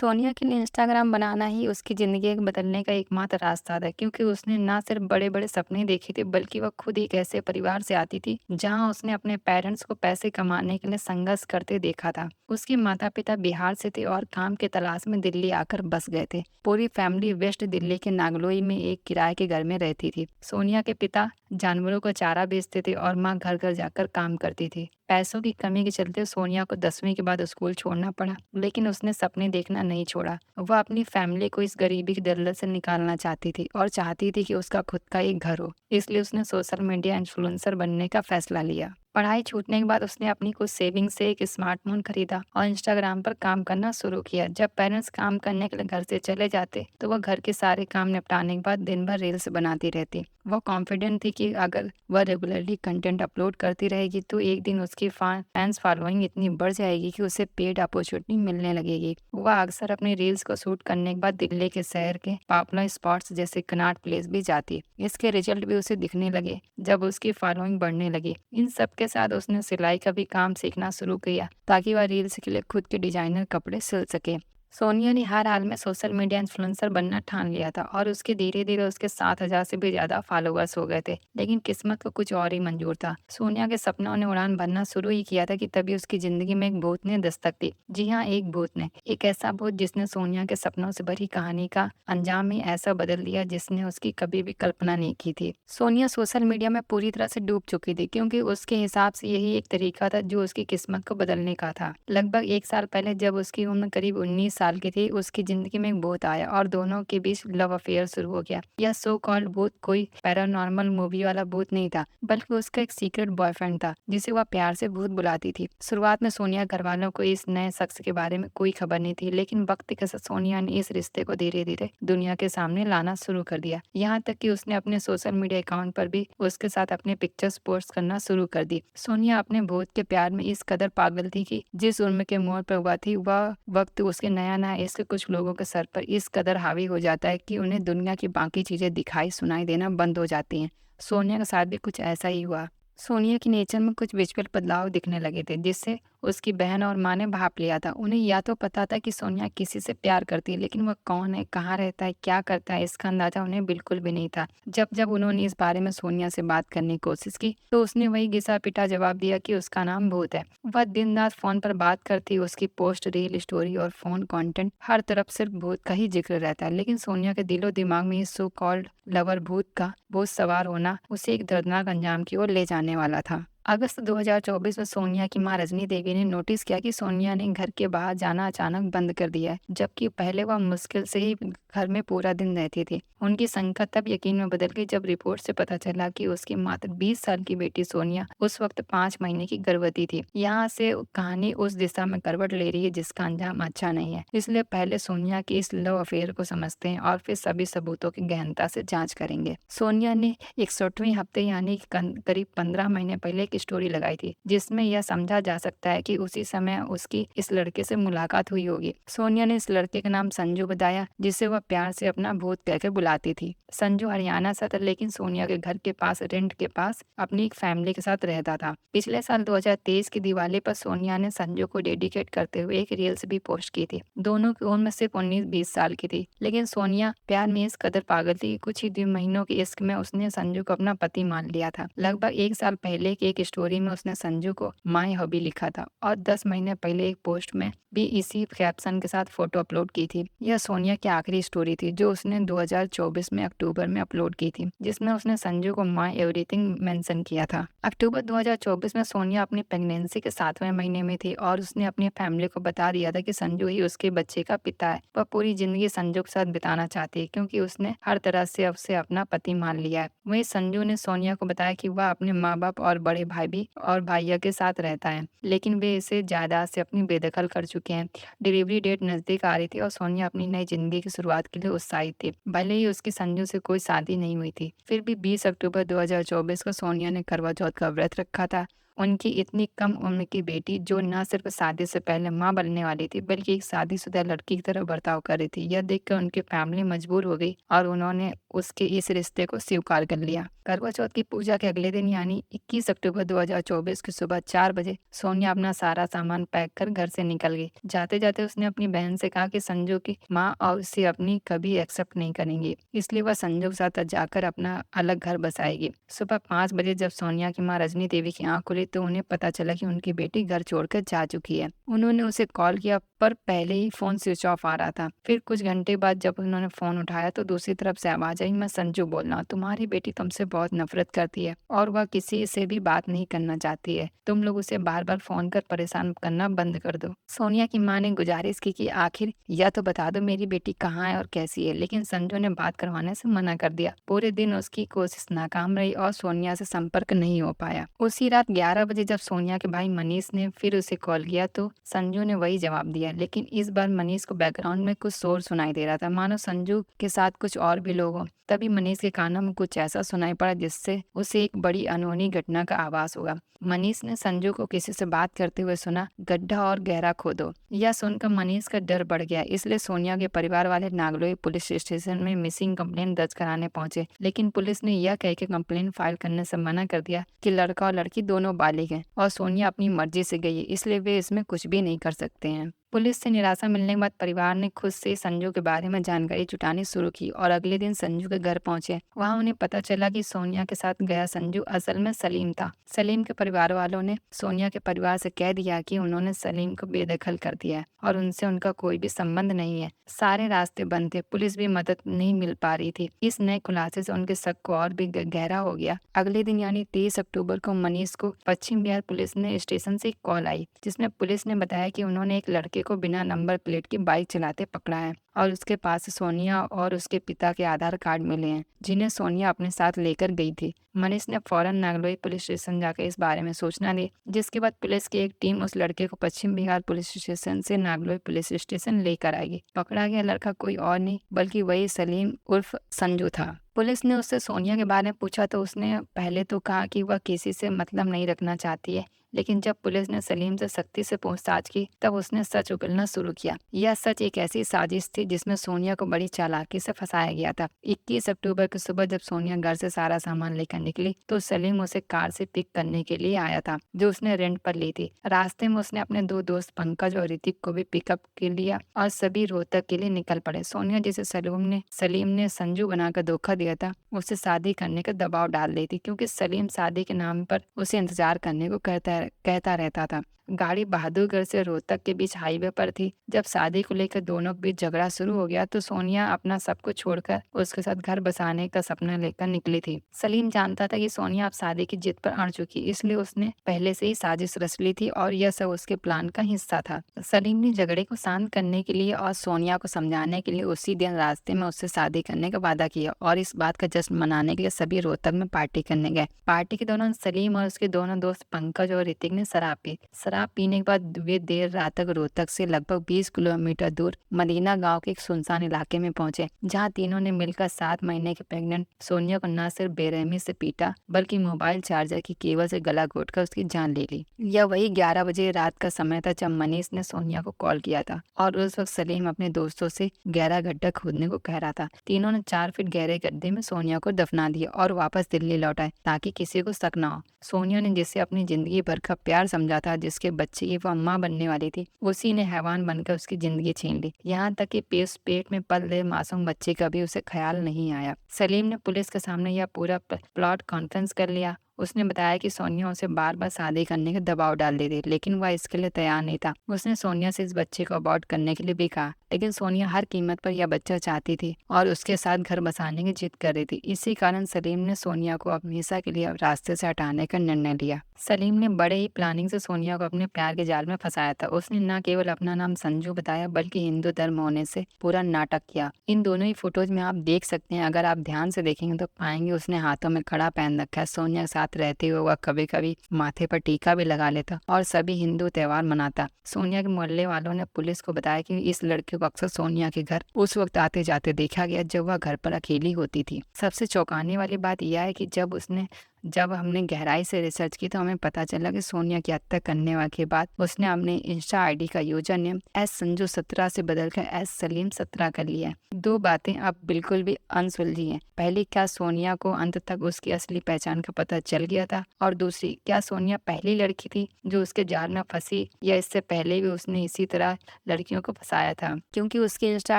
सोनिया के लिए इंस्टाग्राम बनाना ही उसकी ज़िंदगी बदलने का एकमात्र रास्ता था, क्योंकि उसने ना सिर्फ बड़े-बड़े सपने देखे थे, बल्कि वह खुद एक ऐसे परिवार से आती थी, जहां उसने अपने पेरेंट्स को पैसे कमाने के लिए संघर्ष करते देखा था। उसके माता-पिता बिहार से थे और काम की तलाश में दिल्ली आकर बस गए थे। पूरी फैमिली वेस्ट दिल्ली के नागलोई में एक किराए के घर में रहती थी। सोनिया के पिता जानवरों को चारा बेचते थे और माँ घर-घर जाकर काम करती थी। पैसों की कमी के चलते सोनिया को 10वीं के बाद स्कूल छोड़ना पड़ा, लेकिन उसने सपने देखना नहीं छोड़ा। वह अपनी फैमिली को इस गरीबी के दलदल से निकालना चाहती थी और चाहती थी कि उसका खुद का एक घर हो। इसलिए उसने सोशल मीडिया इन्फ्लुएंसर बनने का फैसला लिया। पढ़ाई छूटने के बाद उसने अपनी कुछ सेविंग से एक स्मार्टफ़ोन खरीदा और इंस्टाग्राम पर काम करना शुरू किया। जब पेरेंट्स काम करने के लिए घर से चले जाते, तो वह घर के सारे काम निपटाने के बाद दिन भर रील्स बनाती रहती। वह कॉन्फिडेंट थी कि अगर वह रेगुलरली कंटेंट अपलोड करती रहेगी, तो एक दिन उसकी फैंस फॉलोइंग इतनी बढ़ जाएगी कि उसे पेड अपॉर्चुनिटी मिलने लगेगी। वह अक्सर अपनी रील्स को शूट करने के बाद दिल्ली के शहर के पॉपुलर स्पॉट्स जैसे कनॉट प्लेस भी जाती। इसके रिजल्ट भी उसे दिखने लगे जब उसकी फॉलोइंग बढ़ने लगी। इन सब के साथ उसने सिलाई का भी काम सीखना शुरू किया, ताकि वह रील्स के लिए खुद के डिजाइनर कपड़े सिल सके। सोनिया ने हर हाल में सोशल मीडिया इन्फ्लुएंसर बनना ठान लिया था और उसके धीरे-धीरे उसके 7,000 से भी ज़्यादा फॉलोअर्स हो गए थे। लेकिन किस्मत को कुछ और ही मंजूर था। सोनिया के सपनों ने उड़ान भरना शुरू ही किया था कि तभी उसकी ज़िंदगी में एक भूत ने दस्तक दी। जी हाँ, एक भूत ने। एक ऐसा भूत जिसने सोनिया के सपनों से भरी कहानी का अंजाम ही ऐसा बदल दिया जिसने उसकी कभी भी कल्पना नहीं की थी। सोनिया सोशल मीडिया में पूरी तरह से डूब चुकी थी, क्योंकि उसके हिसाब से यही एक तरीका था जो उसकी किस्मत को बदलने का था। लगभग 1 साल पहले जब उसकी उम्र करीब 19 साल की थी, उसकी ज़िंदगी में एक भूत आया और दोनों के बीच लव अफेयर शुरू हो गया। यह सो कॉल्ड भूत कोई पैरानॉर्मल मूवी वाला भूत नहीं था, बल्कि उसका एक सीक्रेट बॉयफ्रेंड था, जिसे वह प्यार से भूत बुलाती थी। शुरुआत में सोनिया घरवालों को इस नए शख्स के बारे में कोई खबर नहीं थी, लेकिन वक्त के साथ सोनिया ने इस रिश्ते को धीरे-धीरे दुनिया के सामने लाना शुरू कर दिया। यहाँ तक कि उसने अपने सोशल मीडिया अकाउंट पर भी उसके साथ अपने पिक्चर्स पोस्ट करना शुरू कर दी। सोनिया अपने भूत के प्यार में इस कदर पागल थी कि जिस उम्र के मोड़ पर हुआ थी, वह वक्त उसके नया-नया इश्क कुछ लोगों के सर पर इस कदर हावी हो जाता है कि उन्हें दुनिया की बाकी चीजें दिखाई सुनाई देना बंद हो जाती हैं। सोनिया के साथ भी कुछ ऐसा ही हुआ। सोनिया की नेचर में कुछ विजुअल बदलाव दिखने लगे थे, जिससे उसकी बहन और माँ ने भाप लिया था। उन्हें या तो पता था कि सोनिया किसी से प्यार करती है, लेकिन वह कौन है, कहाँ रहता है, क्या करता है, इसका अंदाजा उन्हें बिल्कुल भी नहीं था। जब जब उन्होंने इस बारे में सोनिया से बात करने की कोशिश की, तो उसने वही घिसा-पिटा जवाब दिया कि उसका नाम भूत है। वह दिन-रात फ़ोन पर बात करती, उसकी पोस्ट, रील, स्टोरी और फ़ोन कंटेंट हर तरफ सिर्फ भूत का ही जिक्र रहता है। लेकिन सोनिया के दिलो-दिमाग में इस सो कॉल्ड लवर भूत का भूत सवार होना उसे एक दर्दनाक अंजाम की ओर ले जाने वाला था। अगस्त 2024 में सोनिया की मां रजनी देवी ने नोटिस किया कि सोनिया ने घर के बाहर जाना अचानक बंद कर दिया है, जबकि पहले वह मुश्किल से ही घर में पूरा दिन रहती थी। उनकी शंका तब यकीन में बदल गई जब रिपोर्ट से पता चला कि उसकी मात्र 20 साल की बेटी सोनिया उस वक्त 5 महीने की गर्भवती थी। यहाँ से कहानी उस दिशा में करवट ले रही है जिसका अंजाम अच्छा नहीं है। इसलिए पहले सोनिया की इस लव अफेयर को समझते हैं और फिर सभी सबूतों की गहनता से जांच करेंगे। सोनिया ने 61वें हफ्ते यानी कि करीब 15 महीने पहले एक स्टोरी लगाई थी, जिसमें यह समझा जा सकता है कि उसी समय उसकी इस लड़के से मुलाकात हुई होगी। सोनिया ने इस लड़के का नाम संजू बताया, जिसे वह प्यार से अपना भूत कहकर बुलाती थी। संजू हरियाणा से था, लेकिन सोनिया के घर के पास रेंट के पास अपनी एक फैमिली के साथ रहता था। पिछले साल 2023 की दिवाली पर सोनिया ने संजू को डेडिकेट करते हुए एक रील्स भी पोस्ट की थी। दोनों की उम्र सिर्फ 19-20 साल की थी, लेकिन सोनिया प्यार में इस कदर पागल थी कि कुछ ही महीनों के इश्क में उसने संजू को अपना पति मान लिया था। लगभग 1 साल पहले की एक स्टोरी में उसने संजू को माय हॉबी लिखा था और 10 महीने पहले एक पोस्ट में भी इसी कैप्शन के साथ फोटो अपलोड की थी। यह सोनिया की आखिरी स्टोरी थी, जो उसने 2024 में अक्टूबर में अपलोड की थी, जिसमें उसने संजू को माय एवरीथिंग मेंशन किया था। अक्टूबर 2024 में सोनिया अपनी प्रेगनेंसी के 7वें महीने में थी और उसने अपनी फैमिली को बता दिया था कि संजू ही उसके बच्चे का पिता है। वह पूरी जिंदगी संजू के साथ बिताना चाहती है, क्योंकि उसने हर तरह से उसे अपना पति मान लिया है। वहीं संजू ने सोनिया को बताया कि वह अपने माँ बाप और बड़े भाई भी और भाइयों के साथ रहता है, लेकिन वे इसे जायदाद से अपनी बेदखल कर चुके हैं। डिलीवरी डेट नजदीक आ रही थी और सोनिया अपनी नई जिंदगी की शुरुआत के लिए उत्साहित थी। भले ही उसकी संजू से कोई शादी नहीं हुई थी, फिर भी 20 अक्टूबर 2024 को सोनिया ने करवा चौथ का व्रत रखा था उनकी इतनी कम उम्र की बेटी जो न सिर्फ शादी से पहले माँ बनने वाली थी बल्कि एक शादीशुदा लड़की की तरह बर्ताव कर रही थी। यह देखकर उनकी फैमिली मजबूर हो गई और उन्होंने उसके इस रिश्ते को स्वीकार कर लिया। करवा चौथ की पूजा के अगले दिन यानी 21 अक्टूबर 2024 की सुबह 4 बजे सोनिया अपना सारा सामान पैक कर घर से निकल गई। जाते जाते उसने अपनी बहन से कहा कि संजू की माँ और उसे अपनी कभी एक्सेप्ट नहीं करेंगी, इसलिए वह संजू के साथ जाकर अपना अलग घर बसाएगी। सुबह 5 बजे जब सोनिया की माँ रजनी देवी की आंख खुली तो उन्हें पता चला कि उनकी बेटी घर छोड़कर जा चुकी है। उन्होंने उसे कॉल किया पर पहले ही फोन स्विच ऑफ आ रहा था। फिर कुछ घंटे बाद जब उन्होंने फोन उठाया तो दूसरी तरफ से आवाज आई, मैं संजू बोल रहा हूँ, तुम्हारी बेटी तुमसे बहुत नफरत करती है और वह किसी से भी बात नहीं करना चाहती है। तुम लोग उसे बार बार फोन कर परेशान करना बंद कर दो। सोनिया की माँ ने गुजारिश की कि आखिर या तो बता दो मेरी बेटी कहाँ है और कैसी है, लेकिन संजू ने बात करवाने से मना कर दिया। पूरे दिन उसकी कोशिश नाकाम रही और सोनिया से संपर्क नहीं हो पाया। उसी रात 11 बजे जब सोनिया के भाई मनीष ने फिर उसे कॉल किया तो संजू ने वही जवाब दिया, लेकिन इस बार मनीष को बैकग्राउंड में कुछ शोर सुनाई दे रहा था, मानो संजू के साथ कुछ और भी लोग हों। तभी मनीष के कानों में कुछ ऐसा सुनाई पड़ा जिससे उसे एक बड़ी अनहोनी घटना का आभास हुआ। मनीष ने संजू को किसी से बात करते हुए सुना, गड्ढा और गहरा खोदो। यह सुनकर मनीष का डर बढ़ गया, इसलिए सोनिया के परिवार वाले नागलोई पुलिस स्टेशन में मिसिंग कंप्लेंट दर्ज कराने पहुंचे, लेकिन पुलिस ने यह कह के कंप्लेंट फाइल करने से मना कर दिया कि लड़का और लड़की दोनों बालिग हैं और सोनिया अपनी मर्जी से गई है, इसलिए वे इसमें कुछ भी नहीं कर सकते हैं। पुलिस से निराशा मिलने के बाद परिवार ने खुद से संजू के बारे में जानकारी जुटानी शुरू की और अगले दिन संजू के घर पहुंचे। वहां उन्हें पता चला कि सोनिया के साथ गया संजू असल में सलीम था। सलीम के परिवार वालों ने सोनिया के परिवार से कह दिया कि उन्होंने सलीम को बेदखल कर दिया है और उनसे उनका कोई भी संबंध नहीं है। सारे रास्ते बंद थे, पुलिस भी मदद नहीं मिल पा रही थी। इस नए खुलासे से उनके शक को और भी गहरा हो गया। अगले दिन यानी 23 अक्टूबर को मनीष को पश्चिम बिहार पुलिस ने स्टेशन से एक कॉल आई, जिसमें पुलिस ने बताया कि उन्होंने एक लड़के को बिना नंबर प्लेट की बाइक चलाते पकड़ा है और उसके पास से सोनिया और उसके पिता के आधार कार्ड मिले हैं, जिन्हें सोनिया अपने साथ लेकर गई थी। मनीष ने फौरन नागलोई पुलिस स्टेशन जाकर इस बारे में सूचना दी, जिसके बाद पुलिस की एक टीम उस लड़के को पश्चिम बिहार पुलिस स्टेशन से नागलोई पुलिस स्टेशन लेकर आएगी। पकड़ा गया लड़का कोई और नहीं बल्कि वही सलीम उर्फ संजू था। पुलिस ने उससे सोनिया के बारे में पूछा तो उसने पहले तो कहा कि वह किसी से मतलब नहीं रखना चाहती है, लेकिन जब पुलिस ने सलीम से सख्ती से पूछताछ की तब उसने सच उगलना शुरू किया। यह सच एक ऐसी साजिश थी जिसमें सोनिया को बड़ी चालाकी से फंसाया गया था। 21 अक्टूबर की सुबह जब सोनिया घर से सारा सामान लेकर निकली तो सलीम उसे कार से पिक करने के लिए आया था, जो उसने रेंट पर ली थी। रास्ते में उसने अपने 2 दोस्त पंकज और ऋतिक को भी पिकअप के लिया और सभी रोहतक के लिए निकल पड़े। सोनिया जिसे सलीम ने संजू बनाकर धोखा दिया था, उसे शादी करने का दबाव डाल दी थी, क्योंकि सलीम शादी के नाम पर उसे इंतजार करने को कहता रहता था। गाड़ी बहादुरगढ़ से रोहतक के बीच हाईवे पर थी। जब शादी को लेकर दोनों के बीच झगड़ा शुरू हो गया तो सोनिया अपना सब कुछ छोड़कर उसके साथ घर बसाने का सपना लेकर निकली थी। सलीम जानता था कि सोनिया अब शादी की जिद पर अड़ चुकी, इसलिए उसने पहले से ही साजिश रच ली थी और यह सब उसके प्लान का हिस्सा था। सलीम ने झगड़े को शांत करने के लिए और सोनिया को समझाने के लिए उसी दिन रास्ते में उससे शादी करने का वादा किया और इस बात का जश्न मनाने के लिए सभी रोहतक में पार्टी करने गए। पार्टी के दौरान सलीम और उसके दोनों दोस्त पंकज और ऋतिक ने शराब पी। शराब पीने के बाद वे देर रात तक रोहतक से लगभग 20 किलोमीटर दूर मदीना गांव के एक सुनसान इलाके में पहुंचे, जहां तीनों ने मिलकर 7 महीने की प्रेग्नेंट सोनिया को न सिर्फ बेरहमी से पीटा बल्कि मोबाइल चार्जर की केबल से गला घोटकर उसकी जान ले ली। यह वही 11 बजे रात का समय था जब मनीष ने सोनिया को कॉल किया था और उस वक्त सलीम अपने दोस्तों से गहरा गड्ढा खोदने को कह रहा था। तीनों ने 4 फीट गहरे गड्ढे में सोनिया को दफना दिया और वापस दिल्ली लौट आए ताकि किसी को शक न हो। सोनिया ने जिसे अपनी जिंदगी भर का प्यार समझा था, जिसके बच्चे की वह मां बनने वाली थी, उसी ने हैवान बनकर उसकी जिंदगी छीन ली। यहाँ तक कि पेट में पल रहे मासूम बच्चे का भी उसे ख्याल नहीं आया। सलीम ने पुलिस के सामने यह पूरा प्लॉट कॉन्फ्रेंस कर लिया। उसने बताया कि सोनिया उसे बार बार शादी करने का दबाव डाल रही थी, लेकिन वह इसके लिए तैयार नहीं था। उसने सोनिया से इस बच्चे को अबॉर्ट करने के लिए भी कहा, लेकिन सोनिया हर कीमत पर यह बच्चा चाहती थी और उसके साथ घर बसाने की जिद कर रही थी। इसी कारण सलीम ने सोनिया को हमेशा के लिए रास्ते से हटाने का निर्णय लिया। सलीम ने बड़े ही प्लानिंग से सोनिया को अपने प्यार के जाल में फंसाया था। उसने न केवल अपना नाम संजू बताया बल्कि हिंदू धर्म होने से पूरा नाटक किया। इन दोनों ही फोटोज में आप देख सकते हैं। अगर आप ध्यान से देखेंगे तो पाएंगे उसने हाथों में कड़ा पहन रखा है। सोनिया के साथ रहते हुए वह कभी कभी माथे पर टीका भी लगा लेता और सभी हिंदू त्योहार मनाता। सोनिया के मोहल्ले वालों ने पुलिस को बताया कि इस लड़के को अक्सर सोनिया के घर उस वक्त आते जाते देखा गया जब वह घर पर अकेली होती थी। सबसे चौंकाने वाली बात यह है कि जब उसने जब हमने गहराई से रिसर्च की तो हमें पता चला कि सोनिया की हत्या करने के बाद उसने अपने इंस्टा आईडी का यूजर नेम एस संजू 17 से बदलकर एस सलीम 17 कर लिया है। दो बातें अब बिल्कुल भी अनसुलझी हैं। पहली, क्या सोनिया को अंत तक उसकी असली पहचान का पता चल गया था? और दूसरी, क्या सोनिया पहली लड़की थी जो उसके जाल में फंसी, या इससे पहले भी उसने इसी तरह लड़कियों को फंसाया था? क्योंकि उसकी इंस्टा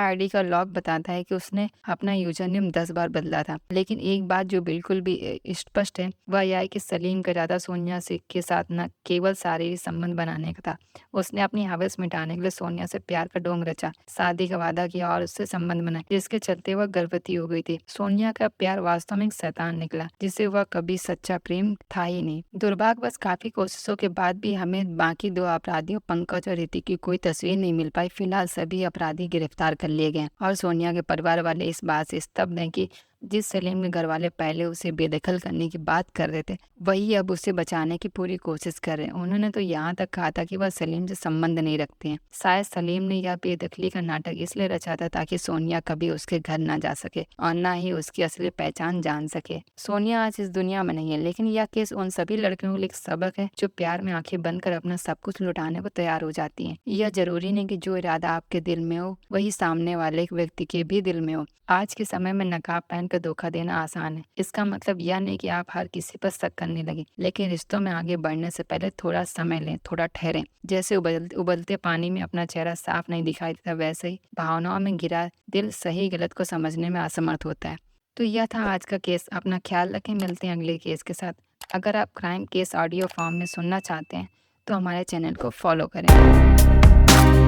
आईडी का लॉग बताता है कि उसने अपना यूजर नेम 10 बार बदला था। लेकिन एक बात जो बिल्कुल भी स्पष्ट है वह यह है कि सलीम का इरादा सोनिया से के साथ न केवल शारीरिक संबंध बनाने का था, उसने अपनी हवस मिटाने के लिए सोनिया से प्यार का ढोंग रचा, शादी का वादा किया और उससे संबंध बनाए, जिसके चलते वह गर्भवती हो गई थी। सोनिया का प्यार वास्तव में एक शैतान निकला, जिसे वह कभी सच्चा प्रेम था ही नहीं। दुर्भाग्यवश काफी कोशिशों के बाद भी हमें बाकी दो अपराधियों पंकज और रीति की कोई तस्वीर नहीं मिल पाई। फिलहाल सभी अपराधी गिरफ्तार कर लिए गए और सोनिया के परिवार वाले इस बात से स्तब्ध हैं कि जिस सलीम के घर वाले पहले उसे बेदखल करने की बात कर रहे थे, वही अब उसे बचाने की पूरी कोशिश कर रहे हैं। उन्होंने तो यहाँ तक कहा था कि वह सलीम से संबंध नहीं रखते हैं। शायद सलीम ने यह बेदखली का नाटक इसलिए रचा था ताकि सोनिया कभी उसके घर ना जा सके और ना ही उसकी असली पहचान जान सके। सोनिया आज इस दुनिया में नहीं है, लेकिन यह केस उन सभी लड़कियों के लिए एक सबक है जो प्यार में आंखें बंद कर अपना सब कुछ लुटाने को तैयार हो जाती हैं। यह जरूरी नहीं कि जो इरादा आपके दिल में हो वही सामने वाले एक व्यक्ति के भी दिल में हो। आज के समय में नकाब पहनकर धोखा देना आसान है। इसका मतलब यह नहीं कि आप हर किसी पर शक करने लगे, लेकिन रिश्तों में आगे बढ़ने से पहले थोड़ा समय लें, थोड़ा ठहरें। जैसे उबलते पानी में अपना चेहरा साफ नहीं दिखाई देता, वैसे ही भावनाओं में घिरा दिल सही गलत को समझने में असमर्थ होता है। तो यह था आज का केस। अपना ख्याल रखें, मिलते हैं अगले केस के साथ। अगर आप क्राइम केस ऑडियो फॉर्म में सुनना चाहते हैं तो हमारे चैनल को फॉलो करें।